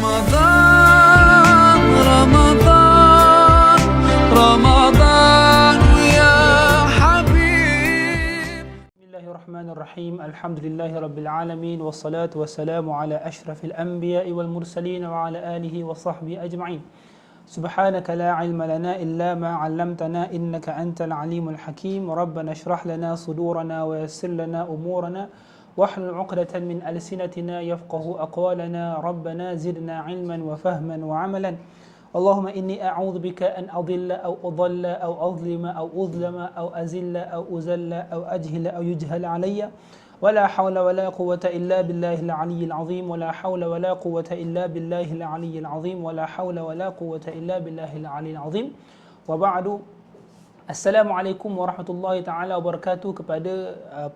رمضان رمضان رمضان يا حبيب. بسم الله الرحمن الرحيم. الحمد لله رب العالمين والصلاة والسلام على أشرف الأنبياء والمرسلين وعلى آله وصحبه أجمعين. سبحانك لا علم لنا إلا ما علمتنا إنك أنت العليم الحكيم. ربنا اشرح لنا صدورنا ويسر لنا أمورنا واحلل عقدة من ألسنتنا يفقه أقوالنا. ربنا زدنا علما وفهما وعملا. اللهم إني أعوذ بك أن أضل أو أضل أو أظلم أو أظلم أو أزل أو أزل أو أجهل أو يجهل علي. ولا حول ولا قوة إلا بالله العلي العظيم. ولا حول ولا قوة إلا بالله العلي العظيم. ولا حول ولا قوة إلا بالله العلي العظيم. وبعد. Assalamualaikum warahmatullahi taala wabarakatuh kepada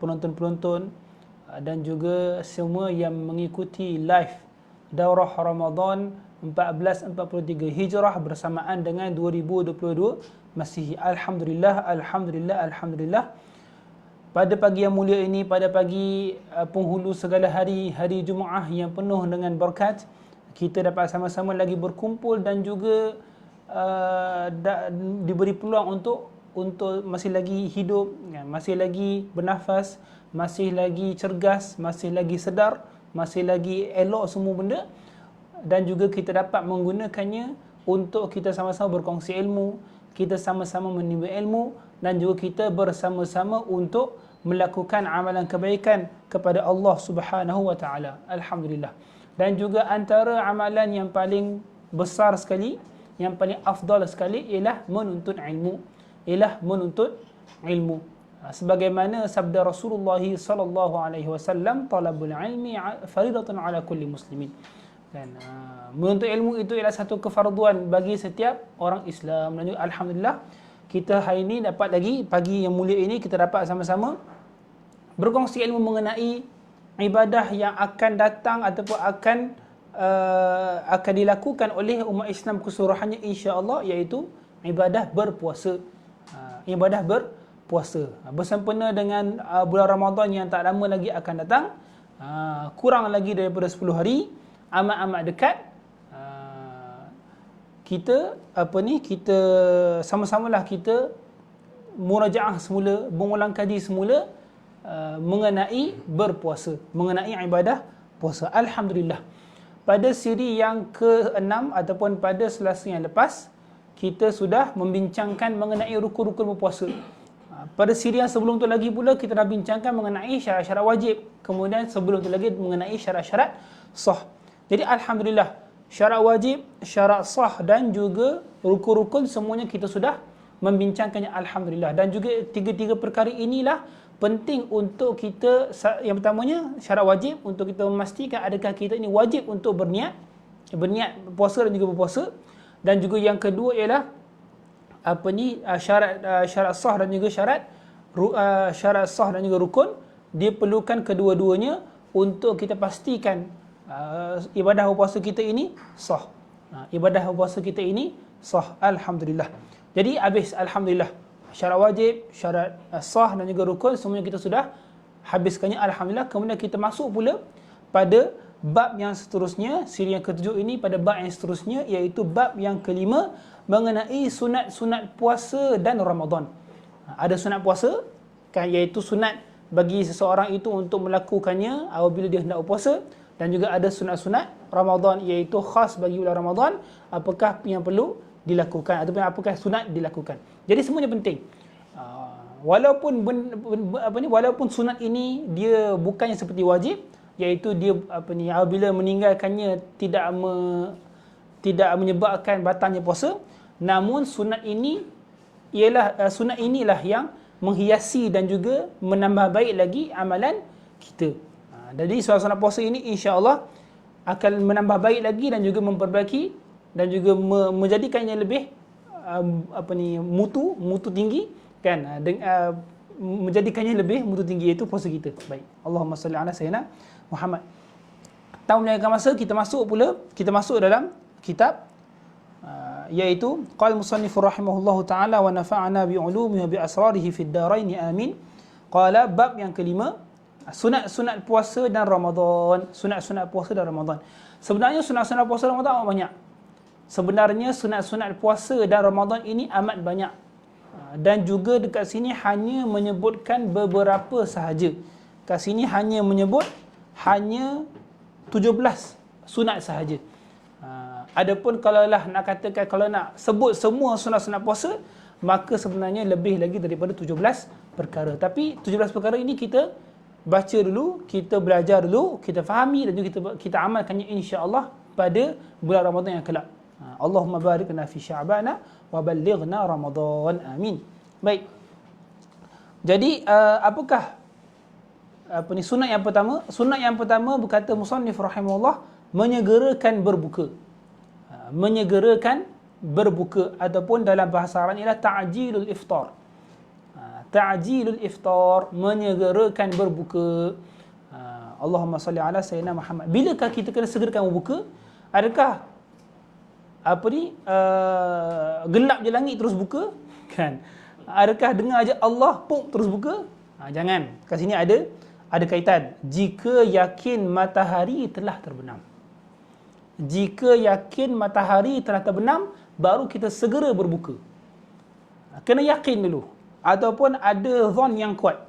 penonton-penonton dan juga semua yang mengikuti live Daurah Ramadan 1443 Hijrah bersamaan dengan 2022 Masihi. Alhamdulillah, alhamdulillah, alhamdulillah. Pada pagi yang mulia ini, pada pagi penghulu segala hari, hari Jumaat yang penuh dengan berkat, kita dapat sama-sama lagi berkumpul dan juga diberi peluang untuk masih lagi hidup, masih lagi bernafas, masih lagi cergas, masih lagi sedar, masih lagi elok semua benda, dan juga kita dapat menggunakannya untuk kita sama-sama berkongsi ilmu, kita sama-sama menimba ilmu, dan juga kita bersama-sama untuk melakukan amalan kebaikan kepada Allah Subhanahu wa taala. Alhamdulillah. Dan juga antara amalan yang paling besar sekali, yang paling afdal sekali ialah menuntut ilmu. Ialah menuntut ilmu. Sebagaimana sabda Rasulullah sallallahu alaihi wasallam, talabul ilmi faridatun ala kulli muslimin. Dan menuntut ilmu itu ialah satu kefarduan bagi setiap orang Islam. Dan juga alhamdulillah kita hari ini dapat lagi, pagi yang mulia ini kita dapat sama-sama berkongsi ilmu mengenai ibadah yang akan datang ataupun akan dilakukan oleh umat Islam keseluruhannya insya-Allah, iaitu ibadah berpuasa. Ibadah berpuasa bersempena dengan bulan Ramadan yang tak lama lagi akan datang, kurang lagi daripada 10 hari, amat-amat dekat. Kita kita sama-samalah kita murajaah semula, mengulang kaji semula mengenai berpuasa, mengenai ibadah puasa. Alhamdulillah, pada siri yang ke-6 ataupun pada Selasa yang lepas, kita sudah membincangkan mengenai rukun-rukun berpuasa. Pada siri yang sebelum tu lagi pula kita dah bincangkan mengenai syarat-syarat wajib, kemudian sebelum tu lagi mengenai syarat-syarat sah. Jadi alhamdulillah, syarat wajib, syarat sah dan juga rukun-rukun semuanya kita sudah membincangkannya, alhamdulillah. Dan juga tiga-tiga perkara inilah penting untuk kita. Yang pertamanya syarat wajib, untuk kita memastikan adakah kita ini wajib untuk berniat puasa dan juga berpuasa. Dan juga yang kedua ialah syarat sah dan juga syarat sah dan juga rukun. Dia perlukan kedua-duanya untuk kita pastikan ibadah berpuasa kita ini sah. Ibadah berpuasa kita ini sah, alhamdulillah. Jadi habis, alhamdulillah, syarat wajib, syarat sah dan juga rukun semuanya kita sudah habiskannya, alhamdulillah. Kemudian kita masuk pula pada bab yang seterusnya, siri yang ke-7 ini, pada bab yang seterusnya, iaitu bab yang ke-5 mengenai sunat-sunat puasa dan Ramadan. Ada sunat puasa kan, iaitu sunat bagi seseorang itu untuk melakukannya apabila dia hendak berpuasa, dan juga ada sunat-sunat Ramadan, iaitu khas bagi bulan Ramadan, apakah yang perlu dilakukan ataupun apakah sunat dilakukan. Jadi semuanya penting. Walaupun sunat ini dia bukannya seperti wajib, iaitu dia apabila meninggalkannya tidak menyebabkan batalnya puasa, namun sunat inilah yang menghiasi dan juga menambah baik lagi amalan kita. Jadi sunat puasa ini insya-Allah akan menambah baik lagi dan juga memperbaiki dan juga menjadikannya lebih mutu tinggi kan, menjadikannya lebih mutu tinggi, iaitu puasa kita. Baik, Allahumma salli ala sayyidina Muhammad. Tanpa melengahkan masa, kita masuk dalam kitab, iaitu qala musannif rahimahullahu taala wa nafa'ana bi ulumihi wa bi asrarihi fid darain amin. Qala, bab yang kelima Sunat-sunat puasa dan Ramadan. Sunat-sunat puasa dan Ramadan. Sebenarnya sunat-sunat puasa dan Ramadan amat banyak. Sebenarnya sunat-sunat puasa dan Ramadan ini amat banyak. Dan juga dekat sini hanya menyebutkan beberapa sahaja. Kat sini hanya menyebut hanya 17 sunat sahaja. Adapun kalau lah nak katakan, kalau nak sebut semua sunat-sunat puasa, maka sebenarnya lebih lagi daripada 17 perkara. Tapi 17 perkara ini kita baca dulu, kita belajar dulu, kita fahami dan juga kita amalkannya insya-Allah pada bulan Ramadan yang kelak. Allahumma barik lana fi sya'bana wa ballighna Ramadan. Amin. Baik. Jadi apakah sunat yang pertama? Sunat yang pertama berkata musannif rahimahullah, menyegerakan berbuka. Menyegerakan berbuka ataupun dalam bahasa Arab ialah ta'jilul iftar. Ta'jilul iftar, menyegerakan berbuka. Allahumma salli ala sayyidina Muhammad. Bilakah kita kena segerakan berbuka? Adakah gelap je langit terus buka? Kan? Adakah dengar aja Allah pum terus buka? Jangan. Kat sini ada kaitan. Jika yakin matahari telah terbenam. Jika yakin matahari telah terbenam, baru kita segera berbuka. Kena yakin dulu. Ataupun ada zon yang kuat.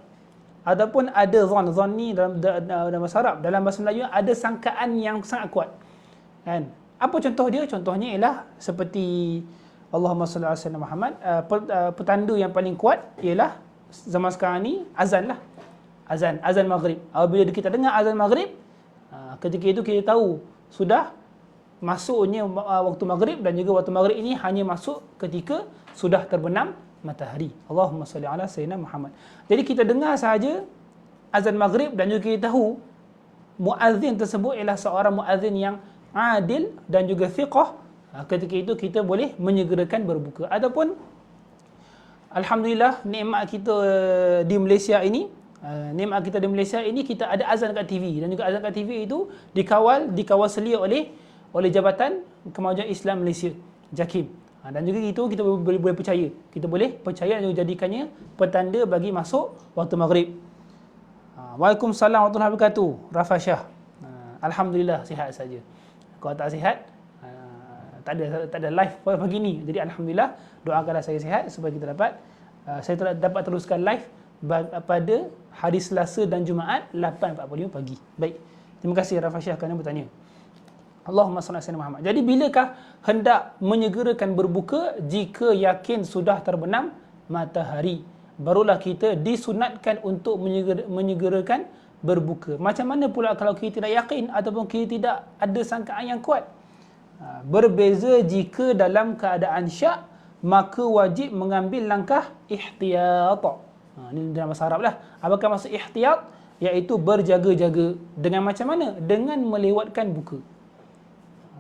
Ataupun ada zon ni dalam bahasa Arab, dalam bahasa Melayu ada sangkaan yang sangat kuat. Kan? Apa contoh dia? Contohnya ialah seperti Allahumma salli ala sayyidina Muhammad. Petanda yang paling kuat ialah zaman sekarang ni azan lah. Azan maghrib. Apabila kita dengar azan maghrib, ketika itu kita tahu sudah masuknya waktu maghrib, dan juga waktu maghrib ini hanya masuk ketika sudah terbenam matahari. Allahumma salli ala sayyidina Muhammad. Jadi kita dengar sahaja azan maghrib dan juga kita tahu muazzin tersebut ialah seorang muazzin yang adil dan juga thiqah. Ketika itu kita boleh menyegerakan berbuka. Ataupun alhamdulillah nikmat kita di Malaysia ini, kita ada azan kat TV, dan juga azan kat TV itu dikawal selia oleh Jabatan Kemajuan Islam Malaysia, JAKIM. Dan juga itu kita boleh percaya. Kita boleh percaya dan jadikannya petanda bagi masuk waktu maghrib. Waalaikumsalam warahmatullahi wabarakatuh. Rafa Shah. Alhamdulillah sihat saja. Kalau tak sihat, tak ada live pagi ni. Jadi alhamdulillah, doakanlah saya sihat supaya kita dapat teruskan live pada hari Selasa dan Jumaat 8.45 pagi. Baik. Terima kasih Rafa Shah kerana bertanya. Allahumma salli ala sayyidina Muhammad. Jadi bilakah hendak menyegerakan berbuka? Jika yakin sudah terbenam matahari, barulah kita disunatkan untuk menyegerakan berbuka. Macam mana pula kalau kita tidak yakin ataupun kita tidak ada sangkaan yang kuat? Berbeza jika dalam keadaan syak, maka wajib mengambil langkah ihtiyat. Ini dalam bahasa Arab lah. Apakah maksud ihtiyat? Iaitu berjaga-jaga. Dengan macam mana? Dengan melewatkan buka.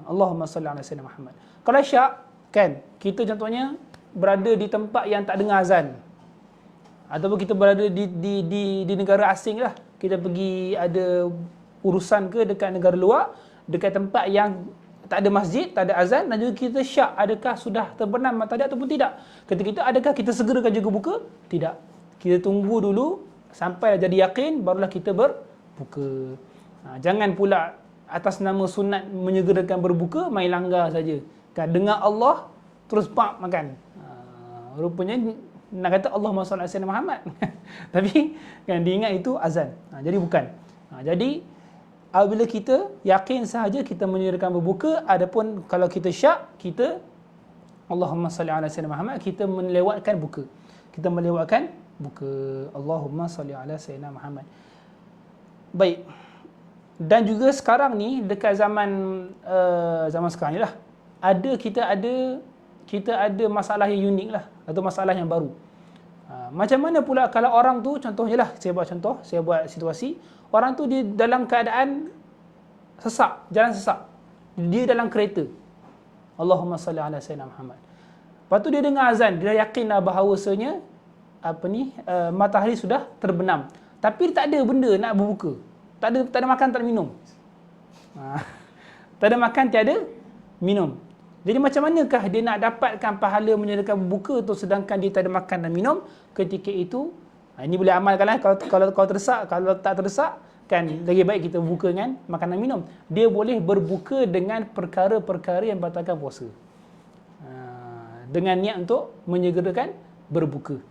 Allahumma salli ala sayyidina Muhammad. Kalau syak, kan, kita contohnya berada di tempat yang tak dengar azan. Ataupun kita berada di negara asing lah. Kita pergi ada urusan ke dekat negara luar, dekat tempat yang tak ada masjid, tak ada azan, dan juga kita syak, adakah sudah terbenam matahari ataupun tidak. Ketika itu adakah kita segerakan juga buka? Tidak. Kita tunggu dulu sampai jadi yakin, barulah kita berbuka. Jangan pula atas nama sunat menyegerakan berbuka main langgar saja. Kan dengar Allah terus pak makan. Rupanya nak kata Allahumma salli ala sayyidina Muhammad. Tapi kan diingat itu azan. Jadi bukan. Jadi apabila kita yakin sahaja kita menyegerakan berbuka, adapun kalau kita syak, kita Allahumma salli ala sayyidina Muhammad, kita melewatkan buka. Kita melewatkan buka. Allahumma salli ala sayyidina Muhammad. Baik. Dan juga sekarang ni dekat zaman sekarang ni lah, kita ada masalah yang unik lah, atau masalah yang baru. Macam mana pula kalau orang tu, contohnya lah, saya buat situasi, orang tu dia dalam keadaan sesak, jalan sesak, dia dalam kereta, Allahumma salli ala sayyidina Muhammad. Lepas tu dia dengar azan, dia yakin lah bahawasanya matahari sudah terbenam, tapi dia tak ada benda nak berbuka. Tak ada makan, tak ada minum. Tak ada makan, tiada minum. Jadi macam manakah dia nak dapatkan pahala menyegerakan berbuka tu sedangkan dia tak ada makan dan minum? Ketika itu Ini boleh amalkan lah kalau terdesak. Kalau tak terdesak, kan lagi baik kita berbuka dengan makanan minum. Dia boleh berbuka dengan perkara-perkara yang batalkan puasa. Dengan niat untuk menyegerakan berbuka.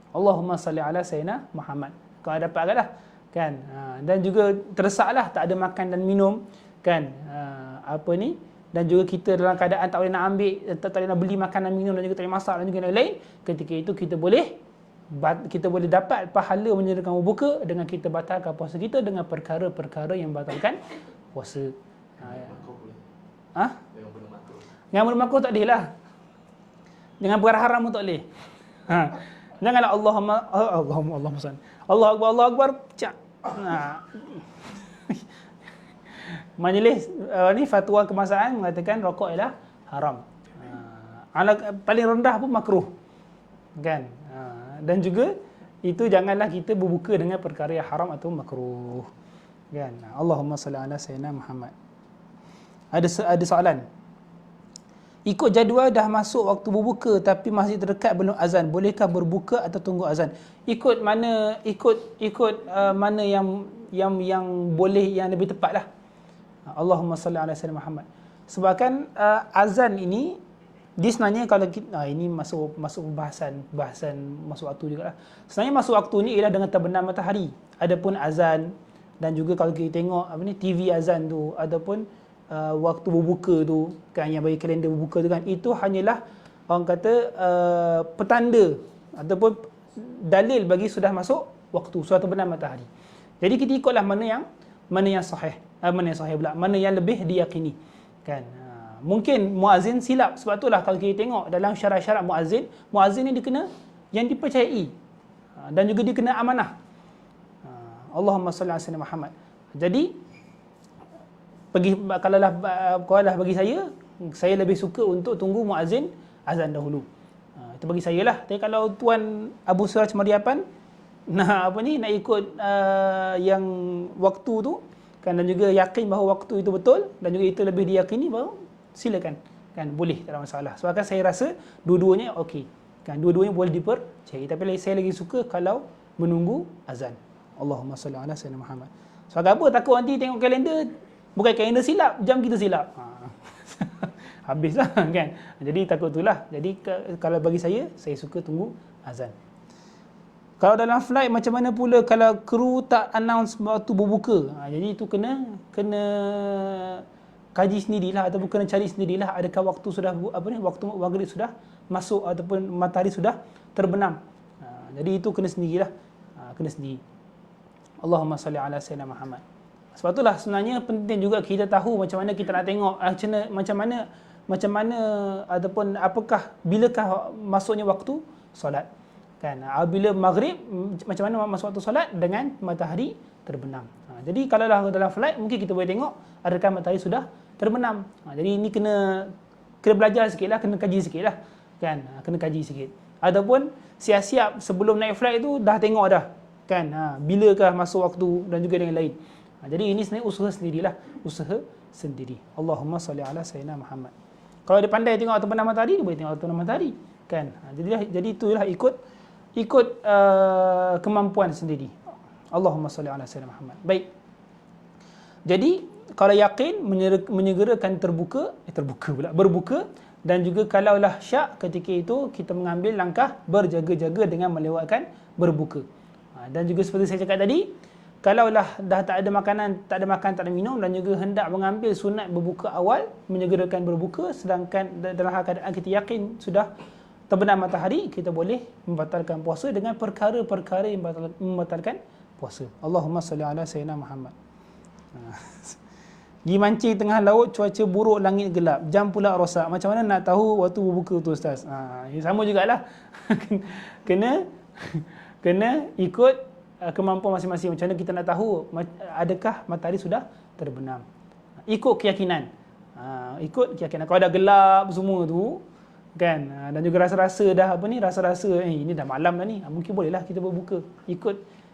Allahumma salli ala sayyidina Muhammad. Kau dapat agaklah, kan? Dan juga tersaklah tak ada makan dan minum, kan? Dan juga kita dalam keadaan tak boleh nak ambil, tak boleh nak beli makanan minum dan juga tak boleh masak dan juga lain-lain. Ketika itu kita boleh dapat pahala menyegerakan berbuka dengan kita batalkan puasa kita dengan perkara-perkara yang batalkan puasa. Yang benda makruh tak boleh lah. Dengan perkara haram pun tak boleh. Janganlah Allahumma Allahu Akbar. Majlis ni fatwa kemasaan mengatakan rokok ialah haram. Paling rendah pun makruh. Kan? Dan juga itu janganlah kita berbuka dengan perkara yang haram atau makruh. Kan? Allahumma salli ala sayyidina Muhammad. Ada soalan. Ikut jadual dah masuk waktu berbuka tapi masih terdekat belum azan. Bolehkah berbuka atau tunggu azan? Ikut mana yang boleh, yang lebih tepatlah. Allahumma salli ala sayyidina Muhammad. Sebabkan azan ini dia sebenarnya kalau kita, ini masuk bahasan masuk waktu jugalah. Sebenarnya masuk waktu ni ialah dengan terbenam matahari. Adapun azan dan juga kalau kita tengok TV azan tu ataupun waktu berbuka tu kan, yang bagi kalender berbuka tu kan, itu hanyalah orang kata petanda ataupun dalil bagi sudah masuk waktu, sudah terbenam matahari. Jadi kita ikutlah mana yang sahih pula, mana yang lebih diyakini kan. Mungkin muazzin silap, sebab itulah kalau kita tengok dalam syarat-syarat muazzin ni dia kena yang dipercayai dan juga dia kena amanah. Allahumma salli ala sayyidina Muhammad. Jadi kalau bagi saya lebih suka untuk tunggu muazzin azan dahulu. Itu bagi saya lah. Tapi kalau tuan Abu Suraj Mariapan nak ikut yang waktu tu kan, dan juga yakin bahawa waktu itu betul dan juga itu lebih diyakini, baru silakan, kan, boleh, tak ada masalah. Sebab kan saya rasa dua-duanya okey, kan, dua-duanya boleh dipercayai. Tapi saya lagi suka kalau menunggu azan. Allahumma salli ala sayyidina Muhammad. Sebab apa? Takut nanti tengok kalender, bukan kalender silap, jam kita silap. Habislah kan. Jadi takut itulah. Jadi kalau bagi saya suka tunggu azan. Kalau dalam flight macam mana pula kalau kru tak announce waktu berbuka? Jadi itu kena kaji sendirilah ataupun kena cari sendirilah, adakah waktu sudah waktu maghrib sudah masuk ataupun matahari sudah terbenam. Jadi itu kena sendirilah. Kena sendiri. Allahumma salli ala sayyidina Muhammad. Sebab itulah sebenarnya penting juga kita tahu macam mana kita nak tengok macam mana ataupun apakah bilakah masuknya waktu solat. Kan, bila maghrib macam mana masuk waktu solat dengan matahari terbenam. Jadi kalau dalam flight mungkin kita boleh tengok adakah matahari sudah terbenam. Jadi ini kena belajar sikitlah, kena kaji sikitlah, kan, kena kaji sikit. Ataupun siap-siap sebelum naik flight tu dah tengok dah, kan, bilakah masuk waktu dan juga dengan lain. Jadi ini sebenarnya usaha sendiri. Allahumma salli ala sayyidina Muhammad. Kalau dia pandai tengok terbenam matahari, dia boleh tengok terbenam matahari, kan. Jadi itulah ikut kemampuan sendiri. Allahumma salli ala sayyidina Muhammad. Baik. Jadi kalau yakin menyegerakan berbuka, dan juga kalaulah syak ketika itu kita mengambil langkah berjaga-jaga dengan melewatkan berbuka. Dan juga seperti saya cakap tadi, kalaulah dah tak ada makan, tak ada minum dan juga hendak mengambil sunat berbuka awal, menyegerakan berbuka, sedangkan dalam keadaan kita yakin sudah terbenam matahari, kita boleh membatalkan puasa dengan perkara-perkara yang membatalkan puasa. Allahumma salli ala sayyidina Muhammad. Pergi mancing tengah laut, cuaca buruk, langit gelap, jam pula rosak. Macam mana nak tahu waktu berbuka tu, Ustaz? Sama jugalah. Kena ikut kemampuan masing-masing. Macam mana kita nak tahu adakah matahari sudah terbenam? Ikut keyakinan. Kalau dah gelap semua tu, kan, dan juga rasa-rasa dah ini dah malam dah ni, mungkin bolehlah kita berbuka.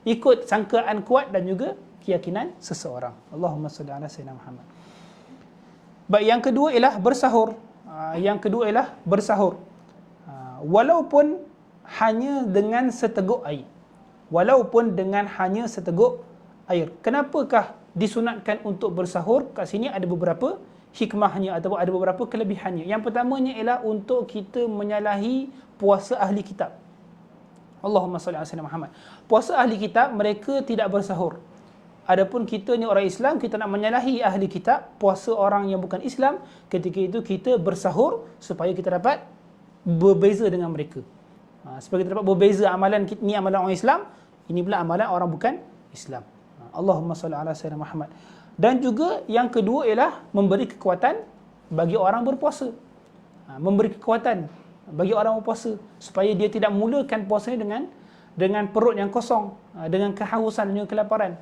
Ikut sangkaan kuat dan juga keyakinan seseorang. Allahumma salli ala sayyidina Muhammad. Baik, yang kedua ialah bersahur. Walaupun hanya dengan seteguk air. walaupun dengan hanya seteguk air. Kenapakah disunatkan untuk bersahur? Kat sini ada beberapa hikmahnya ataupun ada beberapa kelebihannya. Yang pertamanya ialah untuk kita menyalahi puasa ahli kitab. Allahumma salli ala sayyidina Muhammad. Puasa ahli kitab, mereka tidak bersahur. Adapun kita ni orang Islam, kita nak menyalahi ahli kitab, puasa orang yang bukan Islam, ketika itu kita bersahur supaya kita dapat berbeza dengan mereka. Supaya kita dapat berbeza amalan kita, ni amalan orang Islam, ini pula amalan orang bukan Islam. Allahumma salli ala sayyidina Muhammad. Dan juga yang kedua ialah memberi kekuatan bagi orang berpuasa. Memberi kekuatan bagi orang berpuasa supaya dia tidak mulakan puasanya dengan perut yang kosong, dengan kehausan dan juga kelaparan.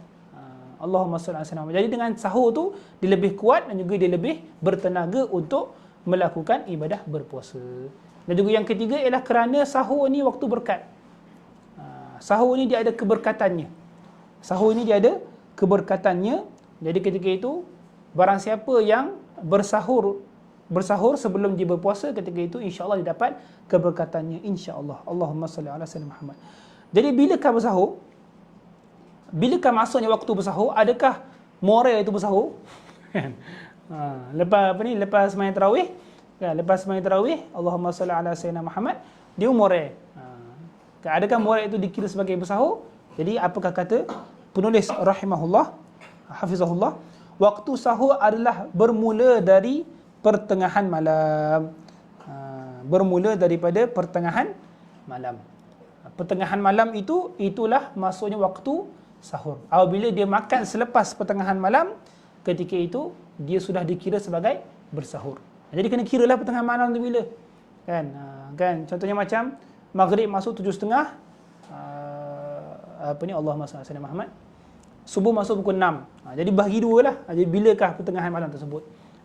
Allahumma salli ala sayyidina Muhammad. Jadi dengan sahur tu dia lebih kuat dan juga dia lebih bertenaga untuk melakukan ibadah berpuasa. Dan juga yang ketiga ialah kerana sahur ni waktu berkat. Sahur ni dia ada keberkatannya. Sahur ni dia ada keberkatannya. Jadi ketika itu, barang siapa yang bersahur sebelum dia berpuasa, ketika itu insya-Allah dia dapat keberkatannya, insya-Allah. Allahumma salli ala sayyidina Muhammad. Jadi bilakah bersahur? Bilakah masuknya waktu bersahur? Adakah moral itu bersahur? Lepas sembahyang tarawih, lepas sembahyang tarawih, Allahumma salli ala sayyidina Muhammad, dia moral. Adakah moral itu dikira sebagai bersahur? Jadi apakah kata penulis rahimahullah, hafizahullah, waktu sahur adalah bermula dari pertengahan malam. Bermula daripada pertengahan malam. Pertengahan malam itulah maksudnya waktu sahur. Apabila dia makan selepas pertengahan malam, ketika itu dia sudah dikira sebagai bersahur. Jadi kena kiralah pertengahan malam tu bila. Kan? Contohnya macam maghrib masuk 7.30, Allahumma salli ala sayyidina Muhammad, subuh masuk pukul 6. Jadi bahagi dua lah. Jadi bilakah pertengahan malam tersebut?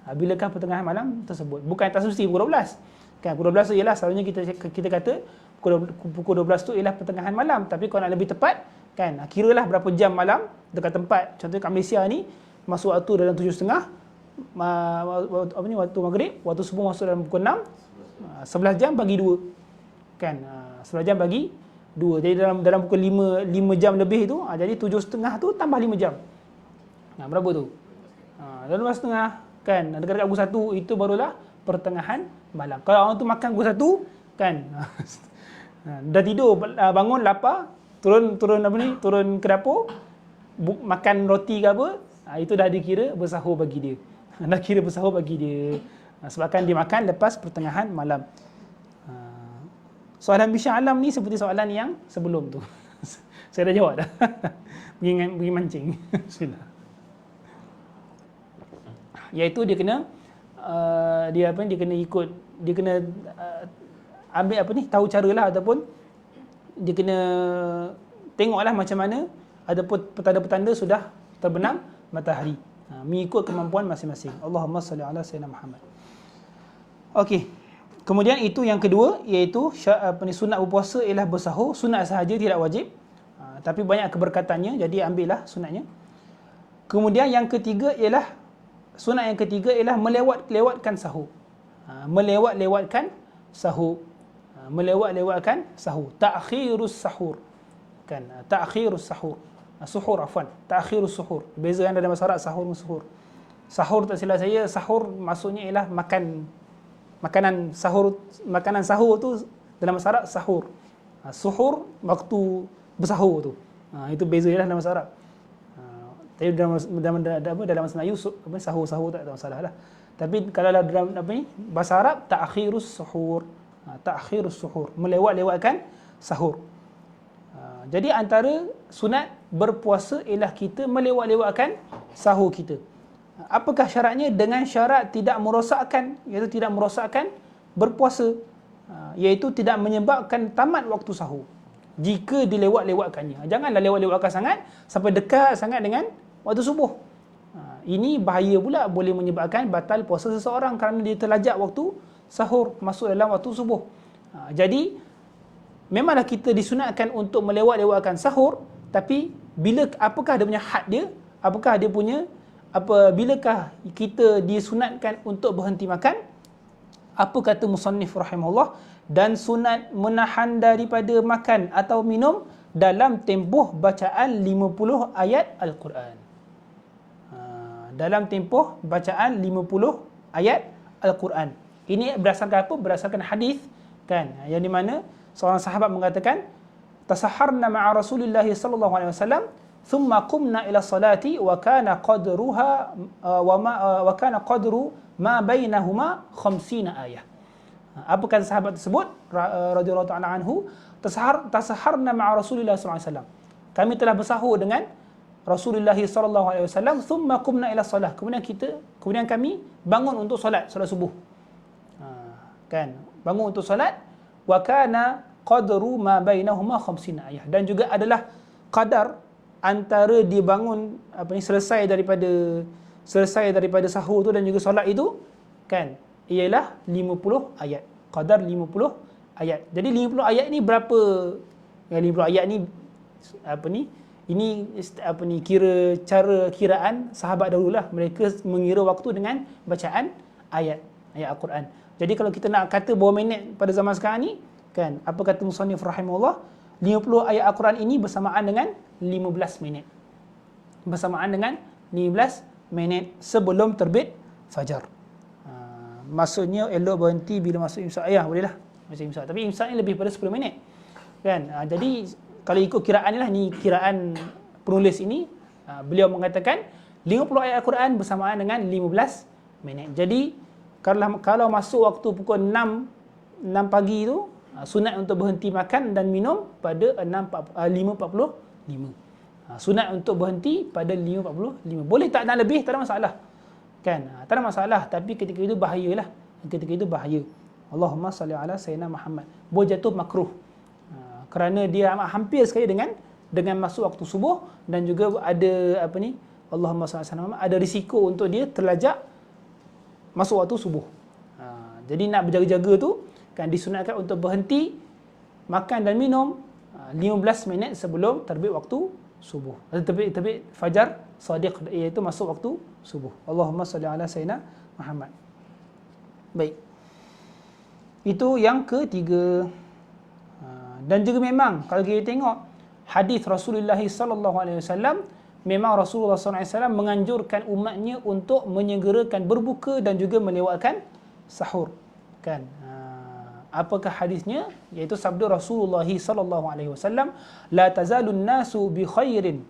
Bilakah pertengahan malam tersebut? Bukan tak semesti pukul 12. Kan pukul 12 tu ialah selalunya kita kata pukul 12 tu ialah pertengahan malam. Tapi kalau nak lebih tepat, kan kiralah berapa jam malam dekat tempat. Contohnya kat Malaysia ni masuk waktu dalam 7.30, waktu maghrib, waktu subuh masuk dalam pukul 6, 11 jam bagi 2. Kan 11 jam bagi 2. Jadi dalam pukul 5 jam lebih tu, jadi 7.30 tu tambah 5 jam. Berapa tu? Dalam 12.30, kan? Dekat-dekat pukul 1 itu barulah pertengahan malam. Kalau orang tu makan pukul 1, kan? Dah tidur, bangun lapar, turun ke dapur, makan roti ke apa, itu dah dikira bersahur bagi dia. Dah kira bersahur bagi dia. Sebabkan dia makan lepas pertengahan malam. Soalan Bishan Alam ni seperti soalan yang sebelum tu. Saya dah jawab dah. Pergi mancing. Bismillah. Iaitu dia kena dia kena ikut, dia kena ambil tahu caralah, ataupun dia kena tengoklah macam mana ataupun petanda-petanda sudah terbenam matahari. Mengikut kemampuan masing-masing. Allahumma salli ala sayyidina Muhammad. Okey. Kemudian itu yang kedua, iaitu sunat berpuasa ialah bersahur. Sunat sahaja, tidak wajib. Tapi banyak keberkatannya, jadi ambillah sunatnya. Kemudian yang ketiga ialah, sunat yang ketiga ialah melewatkan sahur. Melewatkan sahur. Melewatkan sahur. Ta'khirus sahur. Kan? Ta'khirus sahur. Suhur, afwan. Ta'khirus suhur. Beza kan dalam bahasa Arab sahur dan suhur. Sahur, tak silap saya, sahur maksudnya ialah makanan sahur tu dalam bahasa Arab sahur. Suhur waktu bersahur tu. Itu beza dalam bahasa Arab. Tapi dalam bahasa Melayu sahur tak ada masalah lah. Tapi kalau dalam bahasa Arab ta'khirus suhur. Ta'khirus suhur, melewatkan sahur. Jadi antara sunat berpuasa ialah kita melewatkan sahur kita. Apakah syaratnya? Dengan syarat tidak merosakkan, iaitu tidak merosakkan berpuasa, iaitu tidak menyebabkan tamat waktu sahur. Jika dilewat-lewatkannya, janganlah lewat-lewatkan sangat sampai dekat sangat dengan waktu subuh. Ini bahaya pula, boleh menyebabkan batal puasa seseorang kerana dia terlajak waktu sahur, masuk dalam waktu subuh. Jadi memanglah kita disunatkan untuk melewat-lewatkan sahur, tapi apakah dia punya had dia? Apakah dia punya bilakah kita disunatkan untuk berhenti makan? Apa kata musannif rahimahullah? Dan sunat menahan daripada makan atau minum dalam tempoh bacaan 50 ayat Al-Quran. Dalam tempoh bacaan 50 ayat Al-Quran. Ini berdasarkan apa? Berdasarkan hadis, kan, yang di mana seorang sahabat mengatakan, tasaharna ma'a Rasulillah sallallahu alaihi wasallam thumma qumna ila salati wa kana qadruha wa kana qadru ma bainahuma 50 ayah. Apa kata sahabat tersebut radhiyallahu ta'ala anhu? Tasaharna ma'a Rasulillah sallallahu alaihi wasallam. Kami telah bersahur dengan Rasulullah sallallahu alaihi wasallam, thumma qumna ila salah. Kemudian kami bangun untuk solat subuh. Kan, bangun untuk solat, wa kana qadru ma bainahuma 50 ayah, dan juga adalah qadar antara dia bangun selesai daripada sahur tu dan juga solat itu, kan, ialah 50 ayat. Qadar 50 ayat. Jadi 50 ayat ni berapa? Yang 50 ayat ni ini kira cara kiraan sahabat dahululah. Mereka mengira waktu dengan bacaan ayat Al-Quran. Jadi kalau kita nak kata berapa minit pada zaman sekarang ni, kan, apa kata musannif rahimahullah, 50 ayat Al-Quran ini bersamaan dengan 15 minit. Bersamaan dengan 15 minit sebelum terbit fajar. Maksudnya elok berhenti bila masuk imsak. Boleh lah masuk imsak. Tapi imsak ni lebih pada 10 minit. Kan? Jadi kalau ikut kiraan ni lah, ni kiraan penulis ini, beliau mengatakan 50 ayat Al-Quran bersamaan dengan 15 minit. Jadi kalau masuk waktu pukul 6 pagi tu, sunat untuk berhenti makan dan minum pada 5.45. Sunat untuk berhenti pada 5.45. Boleh tak nak lebih, tak ada masalah. Kan? Tak ada masalah, tapi ketika itu bahayalah. Ketika itu bahaya. Allahumma salli ala sayyidina Muhammad. Boleh jatuh makruh. Kerana dia hampir sekali dengan masuk waktu subuh, dan juga ada Allahumma salli ala sayyidina Muhammad, ada risiko untuk dia terlajak masuk waktu subuh. Jadi nak berjaga-jaga tu, kan, disunatkan untuk berhenti makan dan minum 15 minit sebelum terbit waktu subuh. Terbit fajar sadiq, iaitu masuk waktu subuh. Allahumma salli ala sayyidina Muhammad. Baik. Itu yang ketiga. Dan juga memang kalau kita tengok hadis Rasulullah sallallahu alaihi wasallam, memang Rasulullah sallallahu alaihi wasallam menganjurkan umatnya untuk menyegerakan berbuka dan juga melewatkan sahur. Kan? Apakah hadisnya? Iaitu sabda Rasulullah sallallahu alaihi wasallam, la tazalun nasu bi khairin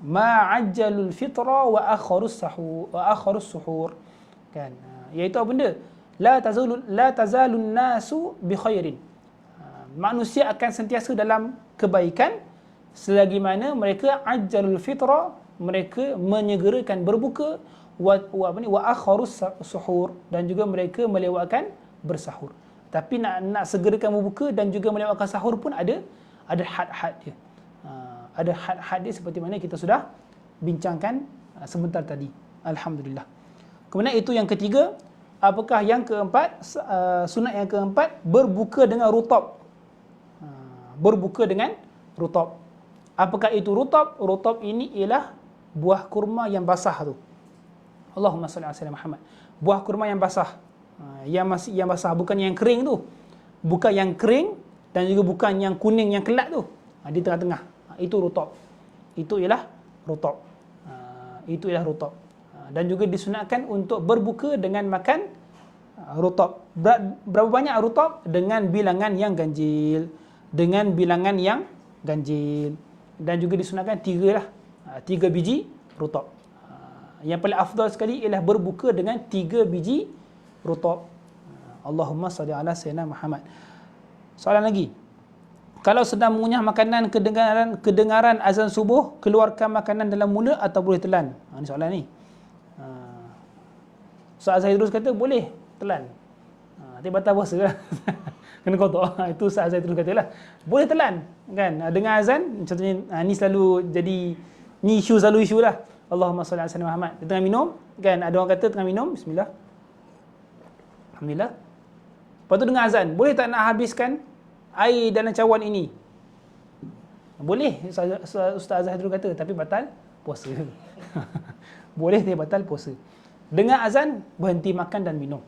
ma ajjalul fitra wa akharus suhur. Kan? Iaitu apa benda? La tazalun nasu bi khairin. Manusia akan sentiasa dalam kebaikan selagi mana mereka ajjalul fitra, mereka menyegerakan berbuka, wa akharus suhur, dan juga mereka melewatkan bersahur. Tapi nak segerakan berbuka dan juga melewatkan sahur pun ada had-had dia. Ada had-had dia seperti mana kita sudah bincangkan sebentar tadi. Alhamdulillah. Kemudian itu yang ketiga. Apakah yang keempat? Sunat yang keempat, berbuka dengan rutab. Berbuka dengan rutab. Apakah itu rutab? Rutab ini ialah buah kurma yang basah tu. Allahumma salli ala sayyidina Muhammad. Buah kurma yang basah. Yang basah, bukan yang kering tu. Bukan yang kering dan juga bukan yang kuning yang kelak tu. Di tengah-tengah. Itu rutab. Itu ialah rutab. Itu ialah rutab. Dan juga disunatkan untuk berbuka dengan makan rutab. Berapa banyak rutab? Dengan bilangan yang ganjil. Dan juga disunatkan 3 biji rutab. Yang paling afdal sekali ialah berbuka dengan 3 biji rutab. Allahumma salli ala sayyidina Muhammad. Soalan lagi. Kalau sedang mengunyah makanan, kedengaran azan subuh, keluarkan makanan dalam mulut atau boleh telan? Ini soalan ni. Ustaz Zaidrus kata boleh telan. Nanti batal puasa lah. Kena kotor. Itu Ustaz Zaidrus kata lah. Boleh telan. Kan? Dengar azan, contohnya, ni selalu jadi, ni selalu isu lah. Allahumma salli ala sayyidina Muhammad. Dia tengah minum, kan? Ada orang kata tengah minum, bismillah. Alhamdulillah. Lepas tu dengar azan. Boleh tak nak habiskan air dalam cawan ini? Boleh, Ustaz Zaidrus kata, tapi batal puasa. Boleh, tapi batal puasa. Dengar azan, berhenti makan dan minum.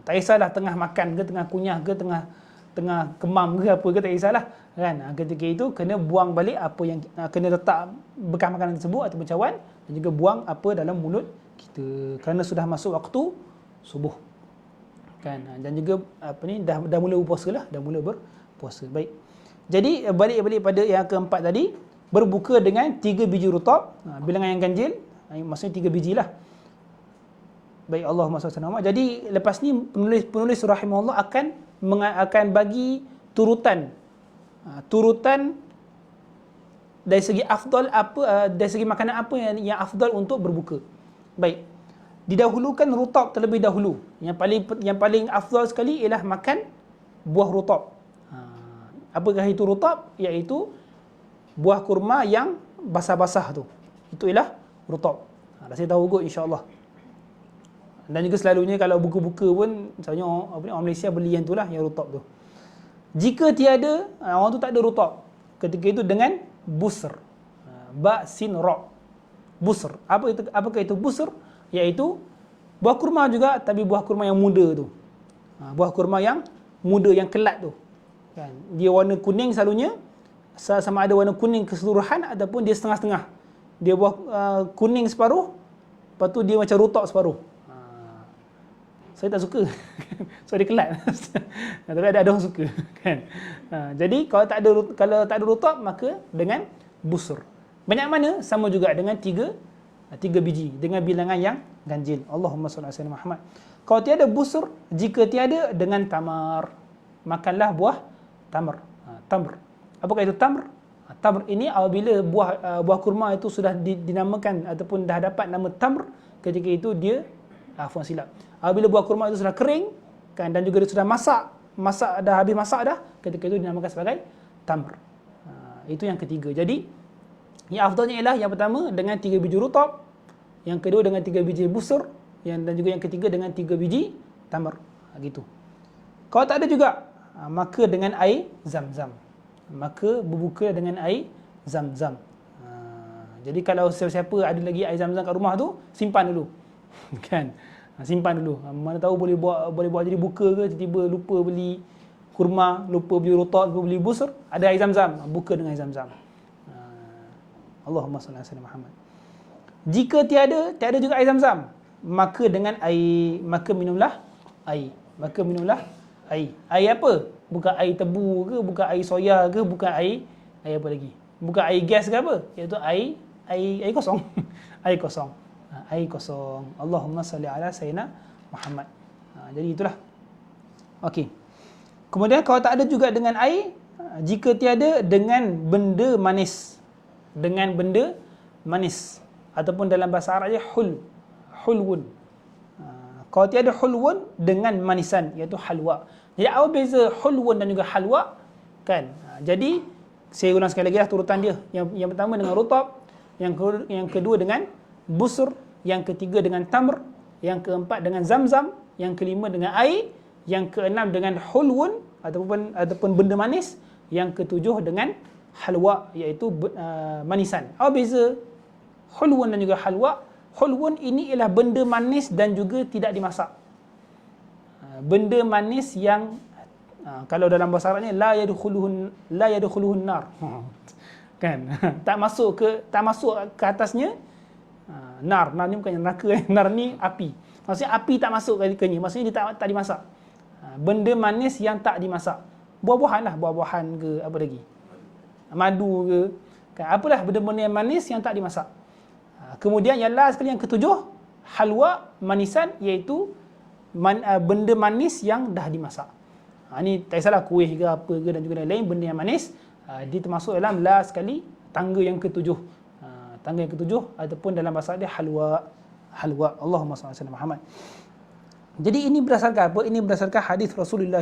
Tak kisahlah tengah makan ke, tengah kunyah ke, tengah tengah kemam ke apa ke tak kisahlah kan. Ketika itu kena buang balik apa yang kena letak bekas makanan tersebut ataupun cawan, dan juga buang apa dalam mulut kita kerana sudah masuk waktu subuh kan. Dan juga dah mula berpuasa lah, dah mula berpuasa. Baik, jadi balik pada yang keempat tadi, berbuka dengan 3 biji rutab, bilangan yang ganjil, maksudnya 3 biji lah. Baik, Allahumma salli ala Muhammad. Jadi lepas ni penulis rahimahullah akan bagi turutan dari segi afdal dari segi makanan apa yang afdal untuk berbuka. Baik, didahulukan rutab terlebih dahulu. Yang paling afdal sekali ialah makan buah rutab. Apakah itu rutab? Iaitu buah kurma yang basah-basah tu. Itu ialah rutab. Dah saya tahu kot insya-Allah. Dan juga selalunya kalau buka-buka pun, misalnya orang Malaysia beli yang tu lah, yang rutab tu. Jika tiada, orang tu tak ada rutab, ketika itu dengan busr. Ba sin ra. Busr. Apakah itu busr? Iaitu buah kurma juga, tapi buah kurma yang muda tu. Buah kurma yang muda, yang kelat tu. Kan? Dia warna kuning selalunya, sama ada warna kuning keseluruhan ataupun dia setengah-setengah. Dia buah kuning separuh, lepas tu dia macam rutab separuh. Saya tak suka. So dia kelat. Tapi ada orang suka kan. Jadi kalau tak ada rutab, maka dengan busur. Banyak mana sama juga dengan 3 biji dengan bilangan yang ganjil. Allahumma salli ala Muhammad. Kalau tiada busur, jika tiada dengan tamar, makanlah buah tamar. Tamr. Apakah itu tamr? Tamr ini apabila buah kurma itu sudah dinamakan ataupun dah dapat nama tamr, ketika itu dia silap. Apabila buah kurma itu sudah kering kan, dan juga dia sudah masak dah habis masak dah, ketika itu dinamakan sebagai tamr. Itu yang ketiga. Jadi yang afdalnya ialah yang pertama dengan 3 biji rutab, yang kedua dengan 3 biji busur, dan juga yang ketiga dengan 3 biji tamr. Gitu. Kalau tak ada juga, maka dengan air zam-zam. Maka berbuka dengan air zam-zam. Jadi kalau siapa-siapa ada lagi air zam-zam kat rumah tu, simpan dulu. Kan? Simpan dulu. Mana tahu boleh buat jadi buka ke, tiba-tiba lupa beli kurma, lupa beli rutab, lupa beli busur, ada air zam-zam, buka dengan air zam-zam. Allahumma salli ala Muhammad. Jika tiada juga air zam-zam, maka minumlah air. Air apa? Bukan air tebu ke, bukan air soya ke, bukan air apa lagi? Bukan air gas ke apa? Iaitu air kosong. Air kosong. Air kosong. Allahumma salli ala sayyidina Muhammad. Jadi itulah. Okey. Kemudian kalau tak ada juga dengan air, jika tiada dengan benda manis. Dengan benda manis. Ataupun dalam bahasa Arabnya hulwun. Kalau tiada hulwun, dengan manisan, iaitu halwa. Jadi apa beza hulwun dan juga halwa? Kan? Jadi saya ulang sekali lagi lah turutan dia. Yang pertama dengan rutab, yang kedua dengan busur, yang ketiga dengan tamr, yang keempat dengan zamzam, yang kelima dengan air, yang keenam dengan hulwun ataupun benda manis, yang ketujuh dengan halwa, iaitu manisan. Apa beza hulwun dan juga halwa? Hulwun ini ialah benda manis dan juga tidak dimasak. Benda manis yang kalau dalam bahasa Arabnya la yadkhuluhun nar. Kan? tak masuk ke atasnya nar ni bukan neraka, nar ni api. Maksudnya api tak masuk ke ni, maksudnya dia tak dimasak. Benda manis yang tak dimasak. Buah-buahan lah, buah-buahan ke apa lagi? Madu ke. Kan? Apalah benda-benda yang manis yang tak dimasak. Kemudian yang last sekali, yang ketujuh, halwa, manisan, iaitu benda manis yang dah dimasak. Ini tak kisahlah kuih ke apa ke dan juga lain-lain, benda yang manis, dia termasuk dalam last sekali, tangga yang ketujuh. Tangga yang ketujuh ataupun dalam bahasa dia halwa. Allahumma salli ala Muhammad. Jadi ini berdasarkan apa? Ini berdasarkan hadis Rasulullah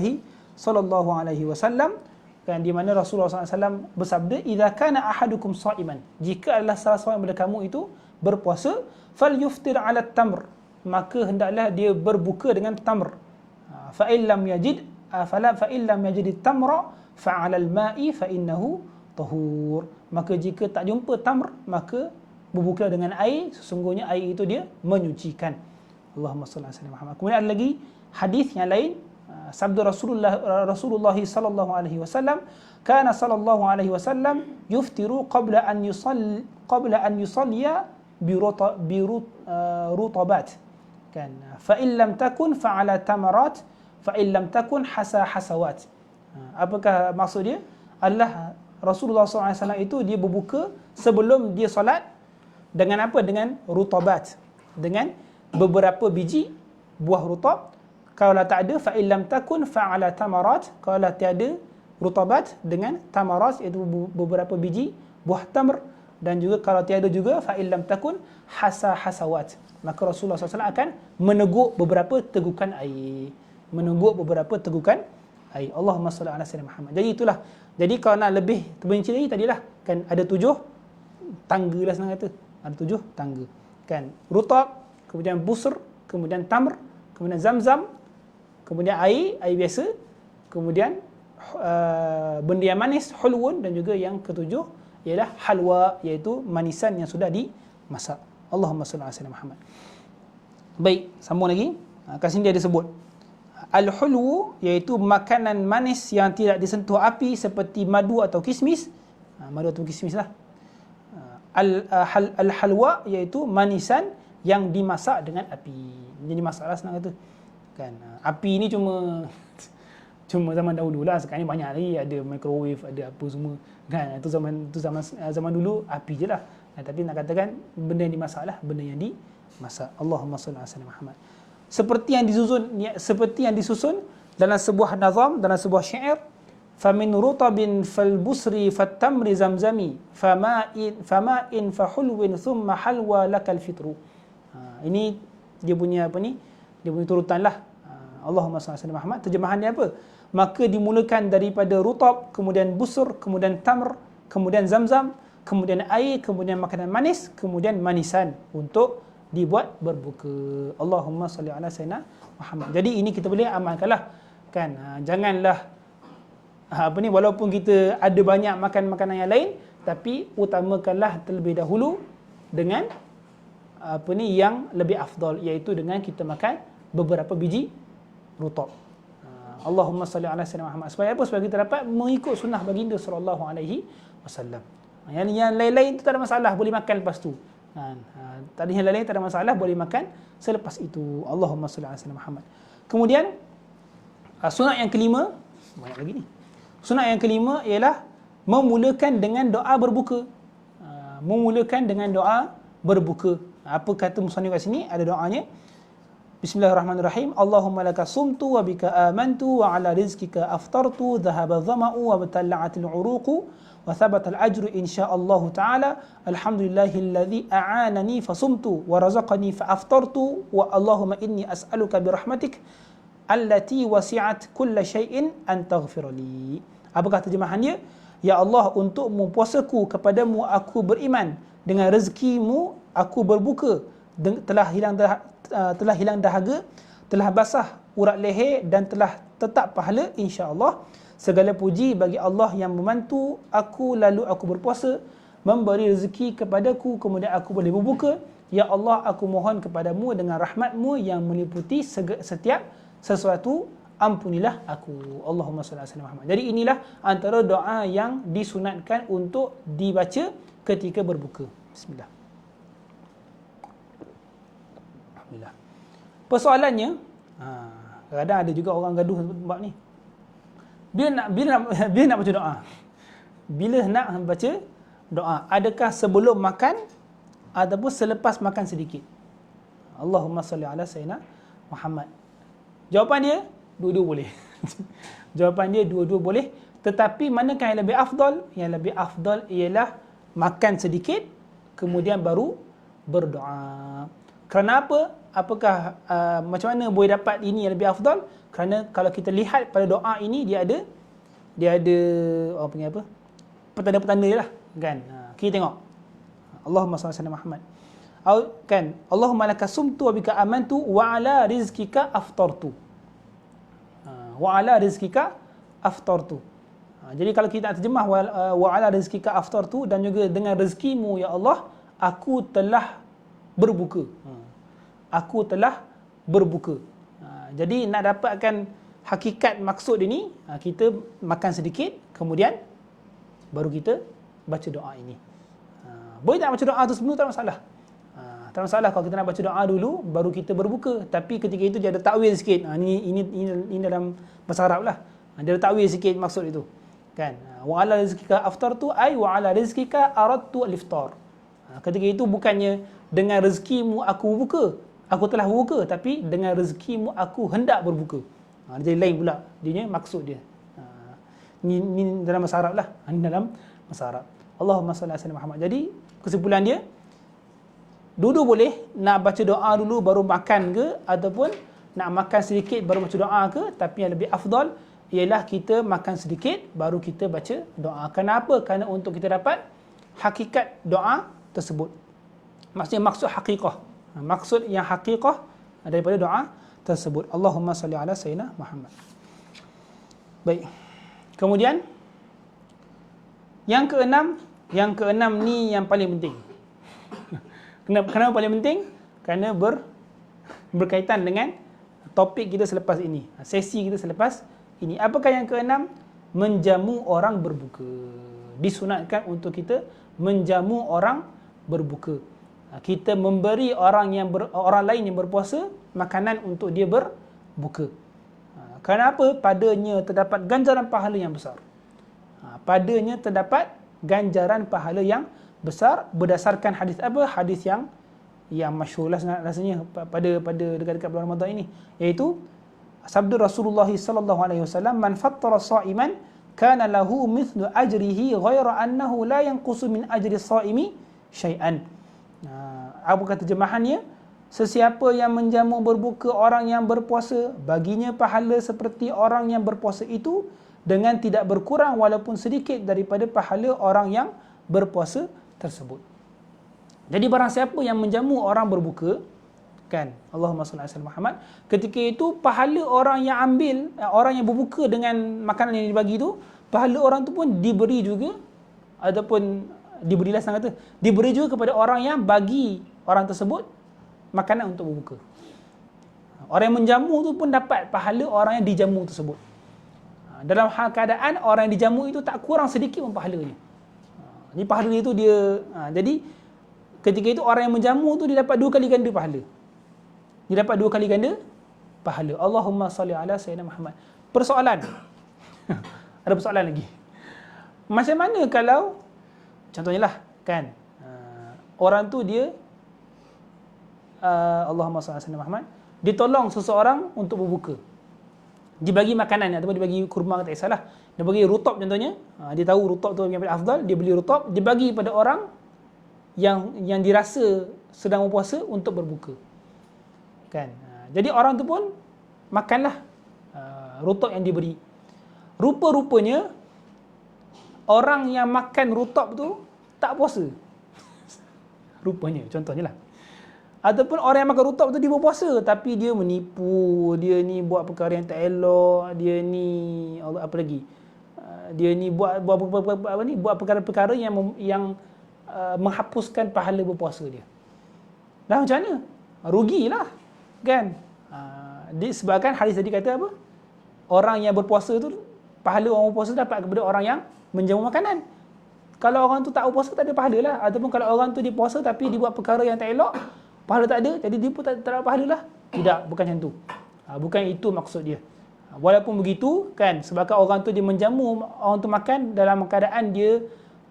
sallallahu alaihi wasallam, kan, di mana Rasulullah SAW bersabda, "Idza kana ahadukum sha'iman." Jika adalah salah seorang daripada kamu itu berpuasa, falyuftir 'ala tamr, maka hendaklah dia berbuka dengan tamr. Fa illam yajid tamra fa 'ala al-ma'i fa innahu tahur. Maka jika tak jumpa tamr, maka berbuka dengan air, sesungguhnya air itu dia menyucikan. Allahumma salli ala Muhammad. Kemudian ada lagi hadis yang lain, Sabda Rasulullah sallallahu alaihi wasallam, kana sallallahu alaihi wasallam yuftiru qabla an yusalliya rutabat. Kan, fa in lam takun fa ala tamarat, fa in lam takun hasawat. Apakah maksud dia? Allah Rasulullah SAW itu dia berbuka sebelum dia solat dengan apa? Dengan rutabat, dengan beberapa biji buah rutab. Kalau tak ada, fa illam takun fa ala tamarat. Kalau tiada rutabat, dengan tamarat, iaitu beberapa biji buah tamr. Dan juga kalau tiada juga, fa illam takun hasawat. Maka Rasulullah SAW akan meneguk beberapa tegukan air. Meneguk beberapa tegukan air. Allahumma salli ala sayyidina Muhammad. Jadi itulah. Jadi kalau nak lebih terperinci lagi, tadilah kan ada 7 tangga lah senang kata. Ada 7 tangga. Kan, rutab, kemudian busr, kemudian tamr, kemudian zamzam, kemudian air biasa, kemudian benda yang manis, hulwun, dan juga yang ketujuh ialah halwa, iaitu manisan yang sudah dimasak. Allahumma salli ala sayyidina Muhammad. Baik, sambung lagi. Kat sini dia ada sebut al-hulwu, iaitu makanan manis yang tidak disentuh api seperti madu atau kismis. Madu atau kismis lah. Al-halwa, iaitu manisan yang dimasak dengan api. Jadi masalah senang kata. Kan, api ni cuma zaman dahulu lah. Sekarang ni banyak lagi, ada microwave, ada apa semua. Kan, itu zaman dulu api je lah. Tapi nak katakan benda yang dimasak lah, benda yang dimasak. Allahumma salli ala sayyidina Muhammad. Seperti yang disusun dalam sebuah nazam, dalam sebuah syair, famin rutabin fal busri fat tamri zamzami fama'in fa hulwin thumma halwa lakal fitru. Ini dia punya apa ni? Dia punya turutanlah. Allahumma salli ala sayyidina Muhammad. Terjemahannya apa? Maka dimulakan daripada rutab, kemudian busur, kemudian tamr, kemudian zamzam, kemudian air, kemudian makanan manis, kemudian manisan untuk dibuat berbuka. Allahumma salli ala sayyidina Muhammad. Jadi ini kita boleh amalkanlah. Kan, janganlah walaupun kita ada banyak makan makanan yang lain, tapi utamakanlah terlebih dahulu dengan yang lebih afdal, iaitu dengan kita makan beberapa biji rutab. Allahumma salli ala sayyidina Muhammad. Supaya apa? Supaya kita dapat mengikut sunnah baginda sallallahu alaihi wasallam. Yang lain-lain itu tak ada masalah, boleh makan lepas tu. Tadi yang lain tak ada masalah, boleh makan selepas itu. Allahumma salli ala sayyidina Muhammad. Kemudian sunat yang kelima, banyak lagi ni. Sunat yang kelima ialah memulakan dengan doa berbuka. Memulakan dengan doa berbuka. Apa kata musannif kat sini? Ada doanya. Bismillahirrahmanirrahim. Allahumma laka sumtu wa bika amantu wa ala rizkika aftartu dhahaba dhama'u wa batalla'atil uruqu wa thabata al-ajru insya'allahu ta'ala. Alhamdulillahilladzi a'anani fasumtu wa razaqani fa aftartu wa Allahumma inni as'aluka birahmatik allati wasi'at kulla syai'in an taghfir li. Apakah terjemahan dia? Ya Allah, untuk puasaku kepadamu aku beriman, dengan rezekimu aku berbuka, telah hilang dahaga, telah basah urat leher dan telah tetap pahala insya-Allah. Segala puji bagi Allah yang membantu aku, lalu aku berpuasa, memberi rezeki kepadaku, kemudian aku boleh berbuka. Ya Allah, aku mohon kepadamu dengan rahmat-Mu yang meliputi setiap sesuatu, ampunilah aku. Allahumma salli ala sayyidina Muhammad. Jadi inilah antara doa yang disunatkan untuk dibaca ketika berbuka. Bismillah. Alhamdulillah. Persoalannya, kadang-kadang ada juga orang gaduh bab ni. Bila nak baca doa? Bila nak baca doa? Adakah sebelum makan ataupun selepas makan sedikit? Allahumma salli ala sayyidina Muhammad. Jawapan dia, dua-dua boleh. Jawapan dia, dua-dua boleh. Tetapi manakah yang lebih afdal? Yang lebih afdal ialah makan sedikit, kemudian baru berdoa. Kerana apa? Apakah macam mana boleh dapat ini yang lebih afdal? Kerana kalau kita lihat pada doa ini, dia ada orang panggil apa? Petanda-petanda dia lah, kan? Kita tengok. Allahumma salli ala sayyidina Muhammad. Kan? Allahumma laka sumtu wa bika amantu wa ala rizkika aftartu. Wa ala rizkika aftartu. Jadi kalau kita nak terjemah wa ala rizkika aftartu, dan juga dengan rezekimu ya Allah aku telah berbuka. Aku telah berbuka. Jadi nak dapatkan hakikat maksud dia ni, kita makan sedikit, kemudian baru kita baca doa ini. Boleh tak baca doa tu sebelum, tak masalah. Tak masalah kalau kita nak baca doa dulu, baru kita berbuka. Tapi ketika itu dia ada takwil sikit. Ini dalam bahasa Arab lah. Dia ada takwil sikit maksud itu. Kan? Wa ala rizqika aftartu ay wa ala rizqika aradtu al-iftar. Ketika itu bukannya dengan rezekimu aku berbuka, aku telah berbuka, tapi dengan rezekimu aku hendak berbuka. Dia jadi lain pula dia maksud dia. Ini dalam bahasa Arab lah. Ini dalam bahasa Arab. Allahumma salli ala Muhammad. Jadi kesimpulan dia, dulu boleh nak baca doa dulu baru makan ke, ataupun nak makan sedikit baru baca doa ke, tapi yang lebih afdal ialah kita makan sedikit baru kita baca doa. Kenapa? Kerana untuk kita dapat hakikat doa tersebut. Maksudnya maksud hakikah. Maksud yang hakikah daripada doa tersebut. Allahumma salli ala sayyidina Muhammad. Baik. Kemudian yang keenam ni yang paling penting. Kenapa paling penting? Kerana berkaitan dengan topik kita selepas ini, sesi kita selepas ini. Apakah yang keenam? Menjamu orang berbuka. Disunatkan untuk kita menjamu orang berbuka. Kita memberi orang lain yang berpuasa makanan untuk dia berbuka. Kenapa? Padanya terdapat ganjaran pahala yang besar. Padanya terdapat ganjaran pahala yang besar berdasarkan hadis apa? Hadis yang masyhur lah rasanya pada dekat-dekat bulan Ramadan ini, iaitu sabda Rasulullah sallallahu alaihi wasallam, man fattara sha'iman kana lahu mithlu ajrihi ghaira annahu la yanqusu min ajri shaimi syai'an. Apa kata terjemahannya? Sesiapa yang menjamu berbuka orang yang berpuasa, baginya pahala seperti orang yang berpuasa itu dengan tidak berkurang walaupun sedikit daripada pahala orang yang berpuasa tersebut. Jadi barang siapa yang menjamu orang berbuka, kan, Allahumma salli ala Muhammad, ketika itu pahala orang yang ambil, orang yang berbuka dengan makanan yang dibagi itu, pahala orang tu pun diberi juga, ataupun diberilah sang kata, diberi juga kepada orang yang bagi orang tersebut makanan untuk berbuka. Orang yang menjamu tu pun dapat pahala orang yang dijamu tersebut. Dalam hal keadaan orang yang dijamu itu tak kurang sedikit pun pahalanya. Jadi pahala itu dia, jadi ketika itu orang yang menjamu tu dia dapat 2 kali ganda pahala. Dia dapat 2 kali ganda pahala. Allahumma salli ala sayyidina Muhammad. Persoalan. Ada persoalan lagi. Macam mana kalau contohnya lah, kan, orang tu dia Allahumma salli ala sayyidina Muhammad, dia tolong seseorang untuk berbuka. Dibagi makanan ataupun dibagi kurma, tak kisahlah. Dia bagi rutab contohnya. Dia tahu rutab tu yang paling afdal, dia beli rutab, dia bagi pada orang yang dirasa sedang berpuasa untuk berbuka. Kan? Jadi orang tu pun makanlah rutab yang diberi. Rupa-rupanya orang yang makan rutab tu tak puasa. Rupanya, contohnya lah. Ataupun orang yang makan rutab tu dia berpuasa tapi dia menipu, dia ni buat perkara yang tak elok, dia ni apa lagi? Dia ni buat perkara-perkara yang menghapuskan pahala berpuasa dia. Dah macam mana? Rugilah, kan? Disebabkan hadis tadi kata apa? Orang yang berpuasa tu, pahala orang berpuasa dapat kepada orang yang menjamu makanan. Kalau orang tu tak berpuasa tak ada pahala lah. Ataupun kalau orang tu dia puasa tapi dia buat perkara yang tak elok, pahala tak ada, jadi dia pun tak dapat pahala lah. Tidak, bukan macam tu. Bukan itu maksud dia. Walaupun begitu, kan, sebabkan orang tu dia menjamu orang tu makan dalam keadaan dia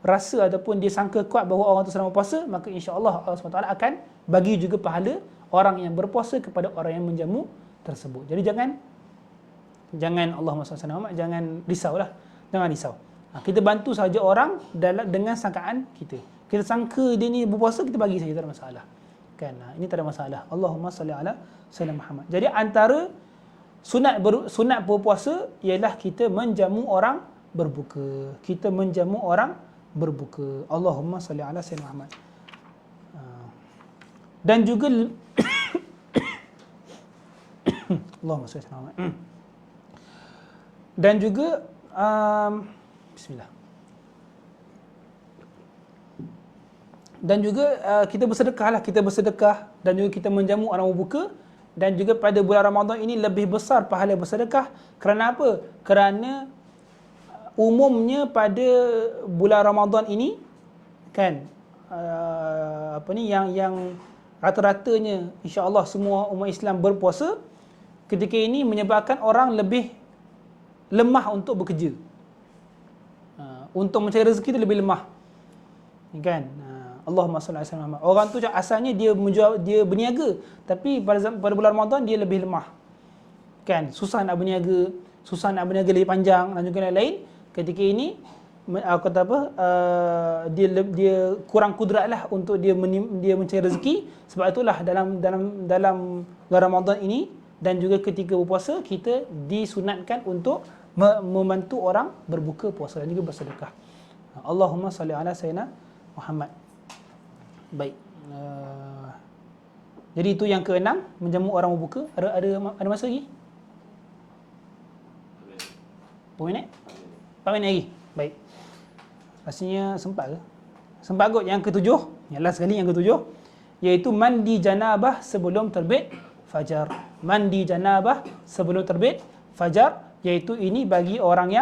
rasa ataupun dia sangka kuat bahawa orang tu sedang berpuasa, maka insya-Allah Allah SWT akan bagi juga pahala orang yang berpuasa kepada orang yang menjamu tersebut. Jadi jangan Allahumma salli ala Muhammad, jangan risaulah. Jangan risau. Kita bantu saja orang dengan sangkaan kita. Kita sangka dia ni berpuasa, kita bagi saja, tak ada masalah. Kan? Ini tak ada masalah. Allahumma salli ala sayyidina Muhammad. Jadi antara sunat berpuasa ialah kita menjamu orang berbuka. Kita menjamu orang berbuka. Allahumma salli ala sayyidina Muhammad. Dan juga Allahumma salli ala Muhammad. Dan juga bismillah. Dan juga kita bersedekah lah, kita bersedekah dan juga kita menjamu orang berbuka Dan juga pada bulan Ramadan ini lebih besar pahala bersedekah. Kerana apa? Kerana umumnya pada bulan Ramadan ini kan yang rata-ratanya insya-Allah semua umat Islam berpuasa, ketika ini menyebabkan orang lebih lemah untuk bekerja. Untuk mencari rezeki itu lebih lemah. Kan? Allahumma salli ala sayyidina Muhammad. Orang tu asalnya dia berniaga, tapi pada bulan Ramadan dia lebih lemah. Kan? Susah nak berniaga lebih panjang dan juga lain-lain. Ketika ini aku kata apa? Dia kurang kudratlah untuk dia mencari rezeki. Sebab itulah dalam bulan Ramadan ini dan juga ketika berpuasa kita disunatkan untuk membantu orang berbuka puasa dan juga bersedekah. Allahumma salli ala sayyidina Muhammad. Baik. Jadi itu yang keenam, menjamu orang berbuka. Ada masa lagi? Berapa minit? 4 minit lagi. Baik. Rasanya sempat ke? Sempat kot. Yang ketujuh, yang last sekali yang ketujuh, iaitu mandi janabah sebelum terbit fajar. Mandi janabah sebelum terbit fajar, iaitu ini bagi orang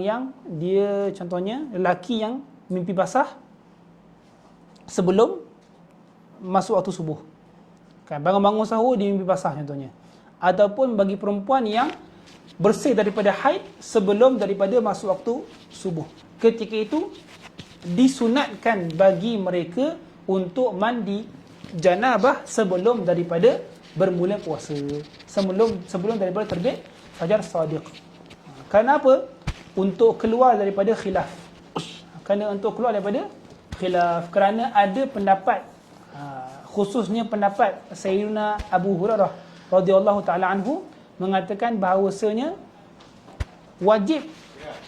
yang dia contohnya lelaki yang mimpi basah sebelum masuk waktu subuh. Kan bangun-bangun sahur dia mimpi basah contohnya. Ataupun bagi perempuan yang bersih daripada haid sebelum daripada masuk waktu subuh. Ketika itu disunatkan bagi mereka untuk mandi janabah sebelum daripada bermula puasa. Sebelum daripada terbit fajar shadiq. Kerana apa? Untuk keluar daripada khilaf. Kerana ada pendapat khususnya pendapat Sayyidina Abu Hurairah radhiyallahu taala anhu mengatakan bahawasanya wajib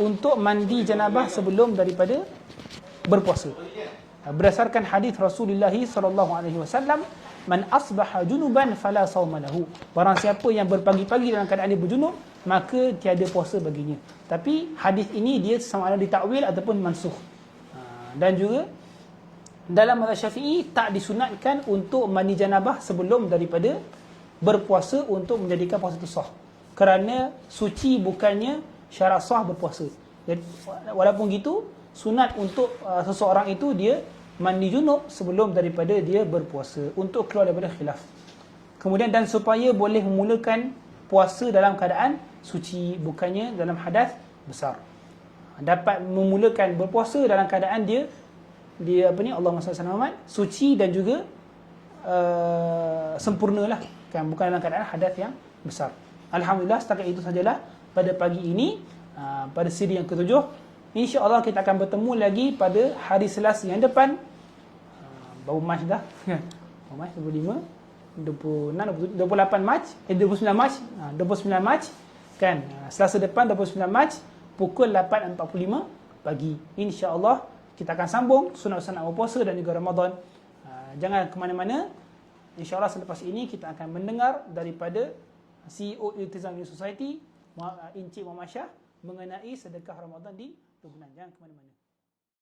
untuk mandi janabah sebelum daripada berpuasa. Berdasarkan hadis Rasulullah sallallahu alaihi wasallam, man asbaha junuban fala sauma lahu. Barang siapa yang berpagi-pagi dalam keadaan dia berjunub, maka tiada puasa baginya. Tapi hadis ini dia sama ada ditakwil ataupun mansukh. Dan juga dalam mazhab Syafi'i tak disunatkan untuk mandi janabah sebelum daripada berpuasa untuk menjadikan puasa itu sah. Kerana suci bukannya syarat sah berpuasa. Jadi, walaupun gitu, sunat untuk seseorang itu dia mandi junub sebelum daripada dia berpuasa untuk keluar daripada khilaf. Kemudian dan supaya boleh memulakan puasa dalam keadaan suci, bukannya dalam hadas besar. Dapat memulakan berpuasa dalam keadaan dia Allahumma salli ala Muhammad, suci dan juga sempurnalah, kan, bukan dalam keadaan hadas yang besar. Alhamdulillah, setakat itu sajalah pada pagi ini, pada siri yang ketujuh. InsyaAllah kita akan bertemu lagi pada hari Selasa yang depan. Baru Mac dah. Baru Mac 25, 26, 28 Mac, 29 Mac, 29 Mac kan. Selasa depan 29 Mac pukul 8.45 pagi. InsyaAllah kita akan sambung sunat-sunat berpuasa dan juga Ramadan. Jangan ke mana-mana. InsyaAllah selepas ini kita akan mendengar daripada CEO Iltizam Society, Encik Muhammad Syah, mengenai sedekah Ramadan di Lebanon. Jangan ke mana-mana.